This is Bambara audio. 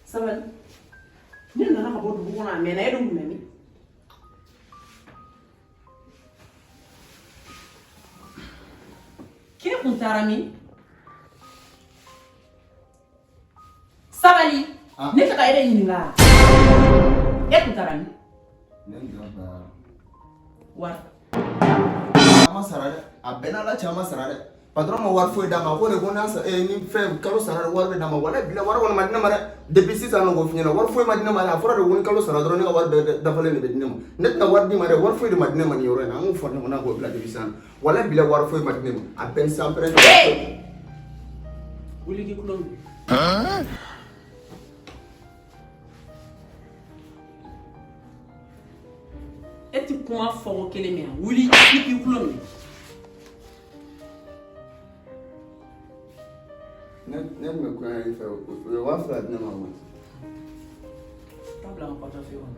Sabali. Ni nana ka bɔ dugu kɔnɔ a mɛnna e dun kun bɛ min? K'e kun taara min? Sabali. Ne fɛ ka e de ɲininka. E kun taara min? Ne nana. Wari. Chama sara dɛ. A bɛɛ n'ala chama sara dɛ. Patron ma wari foyi d'a ma ko ne ko n'a ni fɛn kalo sara wari bɛ d'a ma wala bila wari kɔni ma di ne ma dɛ. Depuis sisan nɔ ko f'i ɲɛna wari foyi ma di ne ma dɛ. A fɔra de ko ni kalo sara dɔrɔn ne ka wari bɛɛ dafalen de bɛ di ne ma. Ne tɛna wari di ma dɛ. Wari foyi de ma di ne ma nin yɔrɔ in na. An k'o fɔ ɲɔgɔn na k'o bila depuis sisan. Wala bila wari foyi ma di ne ma. A bɛɛ san pɛrɛn. Wuli k'i kulo minɛ. E ti kuma fɔ ko kelen min yan. Wuli k'i kulo minɛ. Ne me koya i fɛ o ye 2000 di ne ma. Taa bila n ka portefeuille kɔnɔ.